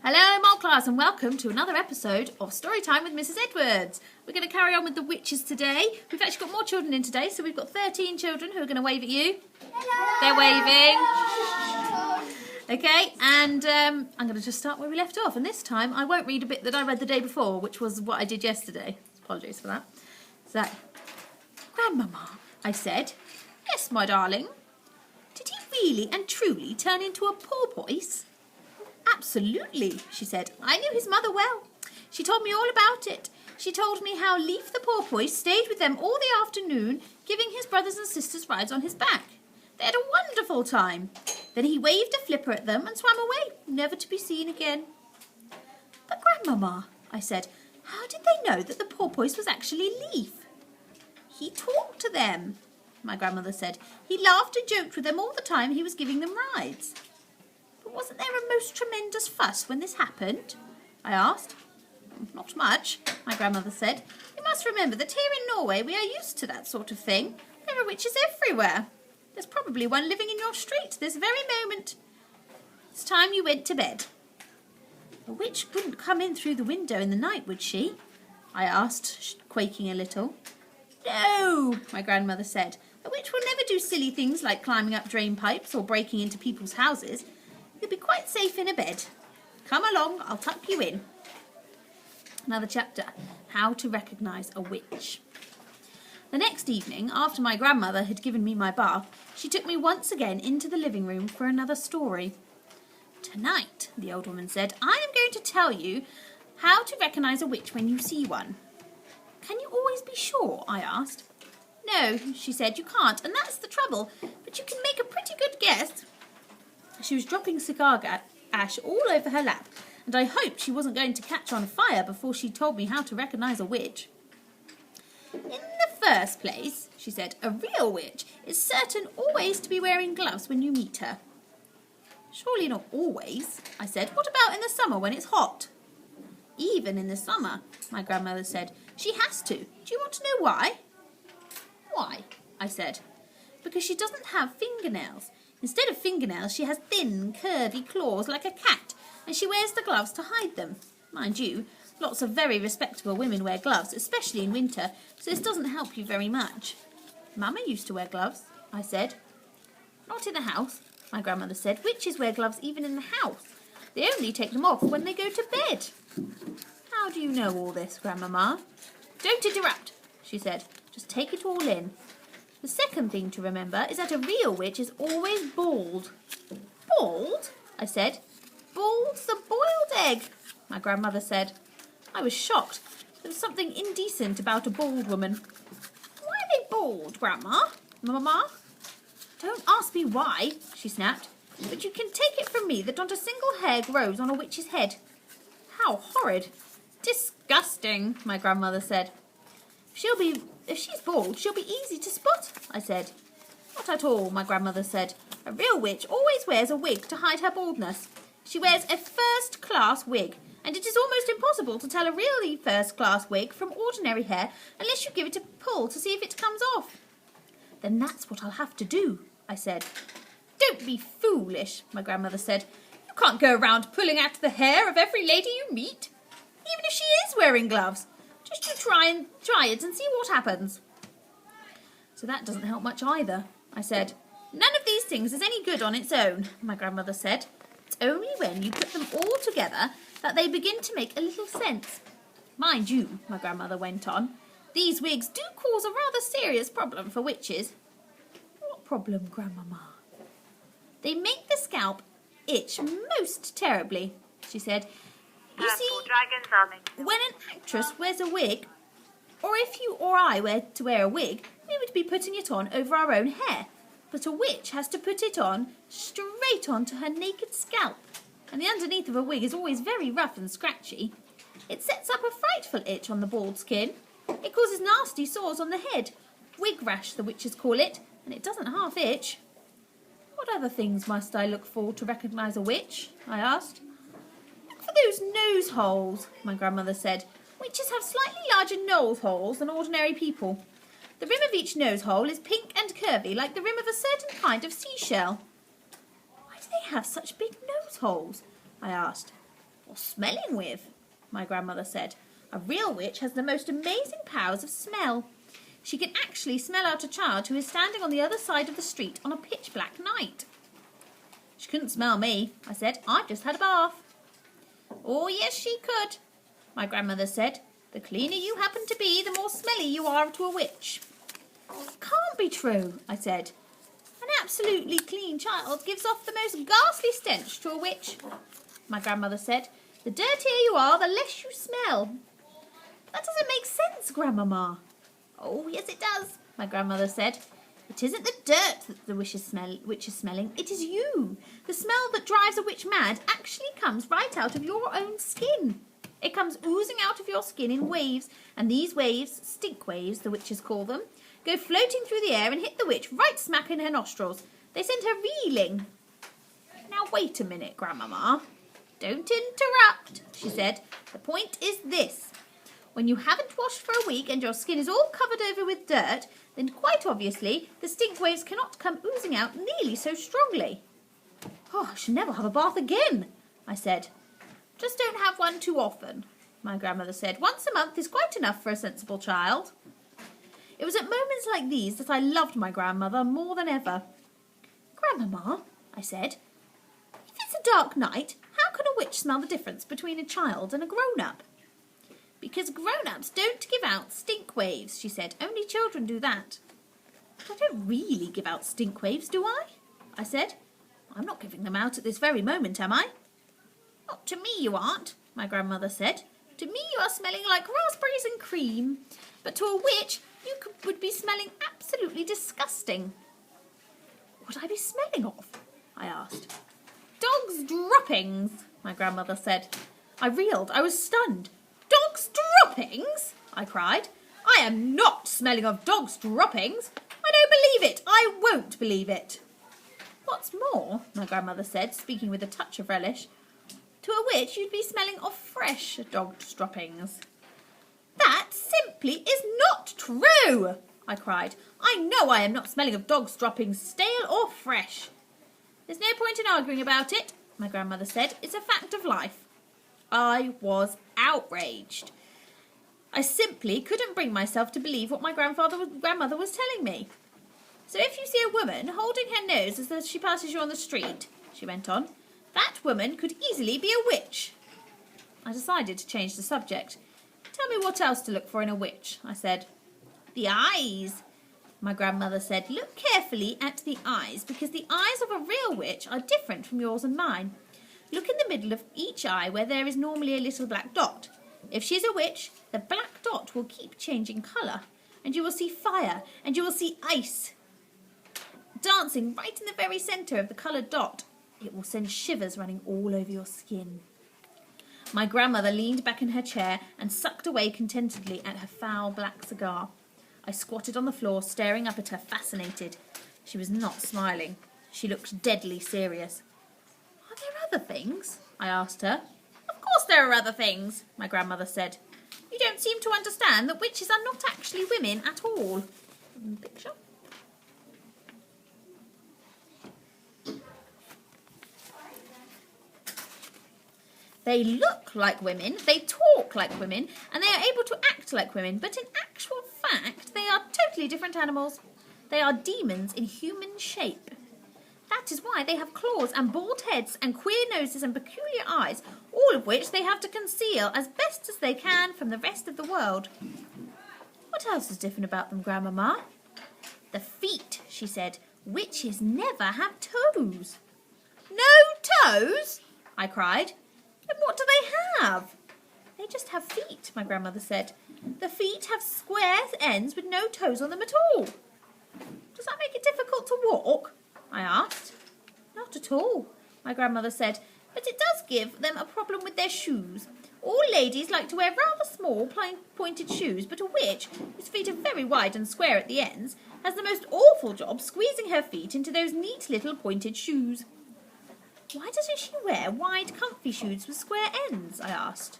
Hello, Mole Class, and welcome to another episode of Storytime with Mrs. Edwards. We're going to carry on with the witches today. We've actually got more children in today, so we've got 13 children who are going to wave at you. Hello. They're waving. Okay, and I'm going to just start where we left off. And this time, I won't read a bit that I read the day before, which was what I did yesterday. Apologies for that. So, Grandmama, I said. Yes, my darling. Did he really and truly turn into a porpoise? Absolutely, she said. I knew his mother well. She told me all about it. She told me how Leaf the porpoise stayed with them all the afternoon, giving his brothers and sisters rides on his back. They had a wonderful time. Then he waved a flipper at them and swam away, never to be seen again. But Grandmama, I said, how did they know that the porpoise was actually Leaf? He talked to them, my grandmother said. He laughed and joked with them all the time he was giving them rides. But wasn't there a most tremendous fuss when this happened? I asked. Not much, my grandmother said. You must remember that here in Norway we are used to that sort of thing. There are witches everywhere. There's probably one living in your street this very moment. It's time you went to bed. A witch wouldn't come in through the window in the night, would she? I asked, quaking a little. No, my grandmother said. A witch will never do silly things like climbing up drain pipes or breaking into people's houses. You'll be quite safe in a bed. Come along, I'll tuck you in. Another chapter, How to Recognise a Witch. The next evening, after my grandmother had given me my bath, she took me once again into the living room for another story. Tonight, the old woman said, I am going to tell you how to recognise a witch when you see one. Can you always be sure? I asked. No, she said, you can't, and that's the trouble, but you can make a pretty good guess. She was dropping cigar ash all over her lap, and I hoped she wasn't going to catch on fire before she told me how to recognise a witch. In the first place, she said, a real witch is certain always to be wearing gloves when you meet her. Surely not always, I said. What about in the summer when it's hot? Even in the summer, my grandmother said. She has to. Do you want to know why? Why? I said. Because she doesn't have fingernails. Instead of fingernails, she has thin, curvy claws like a cat, and she wears the gloves to hide them. Mind you, lots of very respectable women wear gloves, especially in winter, so this doesn't help you very much. Mama used to wear gloves, I said. Not in the house, my grandmother said. Witches wear gloves even in the house. They only take them off when they go to bed. How do you know all this, Grandmama? Don't interrupt, she said. Just take it all in. The second thing to remember is that a real witch is always bald. Bald? I said. Bald's the boiled egg, my grandmother said. I was shocked. There was something indecent about a bald woman. Why are they bald, Grandma? Mama? Don't ask me why, she snapped. But you can take it from me that not a single hair grows on a witch's head. How horrid. Disgusting, my grandmother said. If she's bald, she'll be easy to spot, I said. Not at all, my grandmother said. A real witch always wears a wig to hide her baldness. She wears a first-class wig, and it is almost impossible to tell a really first-class wig from ordinary hair unless you give it a pull to see if it comes off. Then that's what I'll have to do, I said. Don't be foolish, my grandmother said. You can't go around pulling at the hair of every lady you meet. Even if she is wearing gloves. Just you try it and see what happens. So that doesn't help much either, I said. None of these things is any good on its own, my grandmother said. It's only when you put them all together that they begin to make a little sense. Mind you, my grandmother went on, these wigs do cause a rather serious problem for witches. What problem, Grandmama? They make the scalp itch most terribly, she said. You see, when an actress wears a wig, or if you or I were to wear a wig, we would be putting it on over our own hair. But a witch has to put it on straight onto her naked scalp, and the underneath of a wig is always very rough and scratchy. It sets up a frightful itch on the bald skin. It causes nasty sores on the head. Wig rash, the witches call it, and it doesn't half itch. What other things must I look for to recognise a witch? I asked. Look for those nose holes, my grandmother said. Witches have slightly larger nose holes than ordinary people. The rim of each nose hole is pink and curvy, like the rim of a certain kind of seashell. Why do they have such big nose holes? I asked. or smelling with, my grandmother said. A real witch has the most amazing powers of smell. She can actually smell out a child who is standing on the other side of the street on a pitch-black night. She couldn't smell me, I said. I've just had a bath. Oh, yes, she could, my grandmother said. The cleaner you happen to be, the more smelly you are to a witch. It can't be true, I said. An absolutely clean child gives off the most ghastly stench to a witch, my grandmother said. The dirtier you are, the less you smell. But that doesn't make sense, Grandmama. Oh, yes, it does, my grandmother said. It isn't the dirt that the witch is smelling, it is you. The smell that drives a witch mad actually comes right out of your own skin. It comes oozing out of your skin in waves, and these waves, stink waves, the witches call them, go floating through the air and hit the witch right smack in her nostrils. They send her reeling. Now, wait a minute, Grandmama. Don't interrupt, she said. The point is this. When you haven't washed for a week and your skin is all covered over with dirt, then quite obviously the stink waves cannot come oozing out nearly so strongly. Oh, I should never have a bath again, I said. Just don't have one too often, my grandmother said. Once a month is quite enough for a sensible child. It was at moments like these that I loved my grandmother more than ever. Grandmama, I said, if it's a dark night, how can a witch smell the difference between a child and a grown-up? Because grown-ups don't give out stink waves, she said. Only children do that. But I don't really give out stink waves, do I said. I'm not giving them out at this very moment, am I? Not to me you aren't, my grandmother said. To me you are smelling like raspberries and cream. But to a witch you would be smelling absolutely disgusting. What would I be smelling of? I asked. Dog's droppings, my grandmother said. I reeled. I was stunned. Dog's droppings? I cried. I am not smelling of dog's droppings. I don't believe it. I won't believe it. What's more, my grandmother said, speaking with a touch of relish, to a witch you'd be smelling of fresh dog's droppings. That simply is not true, I cried. I know I am not smelling of dog's droppings, stale or fresh. There's no point in arguing about it, my grandmother said. It's a fact of life. I was outraged. I simply couldn't bring myself to believe what my grandmother was telling me. So if you see a woman holding her nose as she passes you on the street, she went on, that woman could easily be a witch. I decided to change the subject. Tell me what else to look for in a witch, I said. The eyes, my grandmother said. Look carefully at the eyes, because the eyes of a real witch are different from yours and mine. Look in the middle of each eye where there is normally a little black dot. If she's a witch, the black dot will keep changing colour, and you will see fire, and you will see ice dancing right in the very centre of the coloured dot. It will send shivers running all over your skin. My grandmother leaned back in her chair and sucked away contentedly at her foul black cigar. I squatted on the floor, staring up at her, fascinated. She was not smiling. She looked deadly serious. Are there other things? I asked her. Of course there are other things, my grandmother said. You don't seem to understand that witches are not actually women at all. Picture? They look like women, they talk like women, and they are able to act like women, but in actual fact, they are totally different animals. They are demons in human shape. That is why they have claws and bald heads and queer noses and peculiar eyes, all of which they have to conceal as best as they can from the rest of the world. What else is different about them, Grandmama? The feet, she said. Witches never have toes. No toes? I cried. Then what do they have? They just have feet, my grandmother said. The feet have square ends with no toes on them at all. Does that make it difficult to walk? I asked. Not at all, my grandmother said, but it does give them a problem with their shoes. All ladies like to wear rather small, pointed shoes, but a witch, whose feet are very wide and square at the ends, has the most awful job squeezing her feet into those neat little pointed shoes. Why doesn't she wear wide, comfy shoes with square ends? I asked.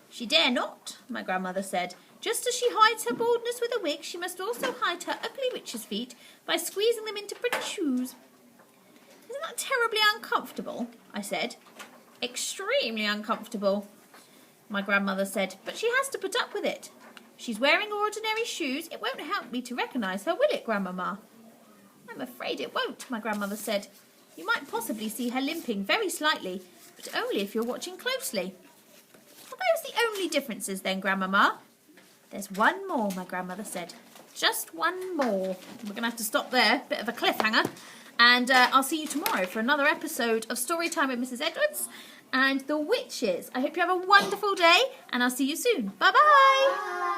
She dare not, my grandmother said. Just as she hides her baldness with a wig, she must also hide her ugly witch's feet by squeezing them into pretty shoes. Isn't that terribly uncomfortable? I said. Extremely uncomfortable, my grandmother said, but she has to put up with it. She's wearing ordinary shoes. It won't help me to recognise her, will it, Grandmama? I'm afraid it won't, my grandmother said. You might possibly see her limping very slightly, but only if you're watching closely. Are those the only differences then, Grandmama? There's one more, my grandmother said. Just one more. We're going to have to stop there. Bit of a cliffhanger. And I'll see you tomorrow for another episode of Storytime with Mrs. Edwards and the Witches. I hope you have a wonderful day, and I'll see you soon. Bye-bye. Bye.